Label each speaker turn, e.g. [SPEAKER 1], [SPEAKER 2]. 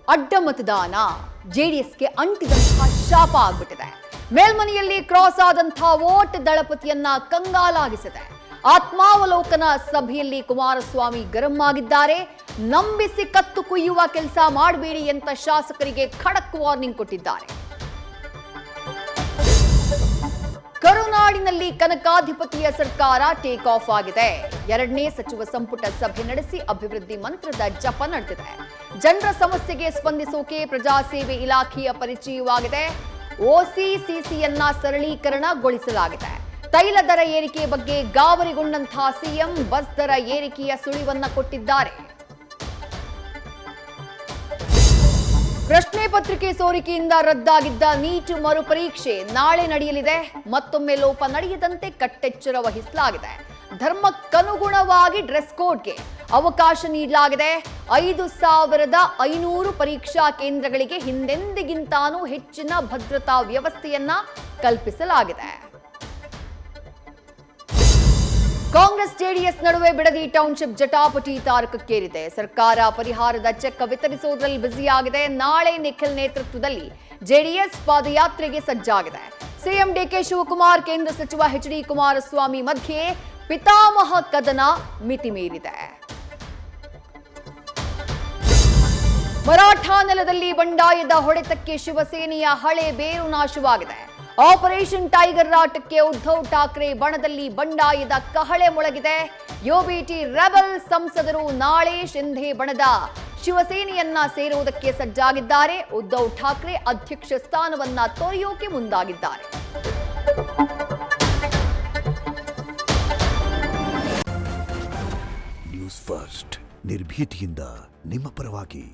[SPEAKER 1] ಅಡ್ಡ ಮತದಾನ ಜೆಡಿಎಸ್ಗೆ ಅಂಟಿದಂತಹ ಶಾಪ ಆಗ್ಬಿಟ್ಟಿದೆ. ಮೇಲ್ಮನೆಯಲ್ಲಿ ಕ್ರಾಸ್ ಆದಂತಹ ವೋಟ್ ದಳಪತಿಯನ್ನ ಕಂಗಾಲಾಗಿಸಿದೆ. ಆತ್ಮಾವಲೋಕನ ಸಭೆಯಲ್ಲಿ ಕುಮಾರಸ್ವಾಮಿ ಗರಂ ಆಗಿದ್ದಾರೆ. ನಂಬಿಸಿ ಕತ್ತು ಕುಯ್ಯುವ ಕೆಲಸ ಮಾಡಬೇಡಿ ಅಂತ ಶಾಸಕರಿಗೆ ಖಡಕ್ ವಾರ್ನಿಂಗ್ ಕೊಟ್ಟಿದ್ದಾರೆ. ಕರುನಾಡಿನಲ್ಲಿ ಕನಕಾಧಿಪತಿಯ ಸರ್ಕಾರ ಟೇಕ್ ಆಫ್ ಆಗಿದೆ. ಎರಡನೇ ಸಚಿವ ಸಂಪುಟ ಸಭೆ ನಡೆಸಿ ಅಭಿವೃದ್ಧಿ ಮಂತ್ರದ ಜಪ ನಡೆದಿದೆ. ಜನರ ಸಮಸ್ಯೆಗೆ ಸ್ಪಂದಿಸೋಕೆ ಪ್ರಜಾಸೇವೆ ಇಲಾಖೆಯ ಪರಿಚಯವಾಗಿದೆ. ಓಸಿಸಿಸಿಯನ್ನ ಸರಳೀಕರಣಗೊಳಿಸಲಾಗಿದೆ. ತೈಲ ದರ ಏರಿಕೆ ಬಗ್ಗೆ ಗಾಬರಿಗೊಂಡಂತಹ ಸಿಎಂ ಬಸ್ ದರ ಏರಿಕೆಯ ಸುಳಿವನ್ನ ಕೊಟ್ಟಿದ್ದಾರೆ. ಪ್ರಶ್ನೆ ಪತ್ರಿಕೆ ಸೋರಿಕೆಯಿಂದ ರದ್ದಾಗಿದ್ದ ನೀಟ್ ಮರುಪರೀಕ್ಷೆ ನಾಳೆ ನಡೆಯಲಿದೆ. ಮತ್ತೊಮ್ಮೆ ಲೋಪ ನಡೆಯದಂತೆ ಕಟ್ಟೆಚ್ಚರ ವಹಿಸಲಾಗಿದೆ. ಧರ್ಮಕ್ಕನುಗುಣವಾಗಿ ಡ್ರೆಸ್ ಕೋಡ್ಗೆ ಅವಕಾಶ ನೀಡಲಾಗಿದೆ. 5,500 ಪರೀಕ್ಷಾ ಕೇಂದ್ರಗಳಿಗೆ ಹಿಂದೆಂದಿಗಿಂತಾನೂ ಹೆಚ್ಚಿನ ಭದ್ರತಾ ವ್ಯವಸ್ಥೆಯನ್ನ ಕಲ್ಪಿಸಲಾಗಿದೆ. ಕಾಂಗ್ರೆಸ್ ಜೆಡಿಎಸ್ ನಡುವೆ ಬಿಡದಿ ಟೌನ್ಶಿಪ್ ಜಟಾಪಟಿ ತಾರಕಕ್ಕೇರಿದೆ. ಸರ್ಕಾರ ಪರಿಹಾರದ ಚೆಕ್ ವಿತರಿಸುವುದರಲ್ಲಿ ಬ್ಯುಸಿಯಾಗಿದೆ. ನಾಳೆ ನಿಖಿಲ್ ನೇತೃತ್ವದಲ್ಲಿ ಜೆಡಿಎಸ್ ಪಾದಯಾತ್ರೆಗೆ ಸಜ್ಜಾಗಿದೆ. ಸಿಎಂ ಡಿಕೆ ಶಿವಕುಮಾರ್, ಕೇಂದ್ರ ಸಚಿವ ಎಚ್ಡಿ ಕುಮಾರಸ್ವಾಮಿ ಮಧ್ಯೆ ಪಿತಾಮಹ ಕದನ ಮಿತಿ ಮೀರಿದೆ. ಮರಾಠ ನೆಲದಲ್ಲಿ ಬಂಡಾಯದ ಹೊಡೆತಕ್ಕೆ ಶಿವಸೇನೆಯ ಹಳೆ ಬೇರು ನಾಶವಾಗಿದೆ. ಆಪರೇಷನ್ ಟೈಗರ್ ಆಟಕ್ಕೆ ಉದ್ಧವ್ ಠಾಕ್ರೆ ಬಣದಲ್ಲಿ ಬಂಡಾಯದ ಕಹಳೆ ಮೊಳಗಿದೆ. ಯುಬಿಟಿ ರೆಬಲ್ ಸಂಸದರು ನಾಳೆ ಶಿಂಧೆ ಬಣದ ಶಿವಸೇನೆಯನ್ನ ಸೇರುವುದಕ್ಕೆ ಸಜ್ಜಾಗಿದ್ದಾರೆ. ಉದ್ಧವ್ ಠಾಕ್ರೆ ಅಧ್ಯಕ್ಷ ಸ್ಥಾನವನ್ನ ತೊರೆಯೋಕೆ ಮುಂದಾಗಿದ್ದಾರೆ.
[SPEAKER 2] ನ್ಯೂಸ್ ಫಸ್ಟ್ ನಿರ್ಭೀತಿಯಿಂದ ನಿಮ್ಮ ಪರವಾಗಿ.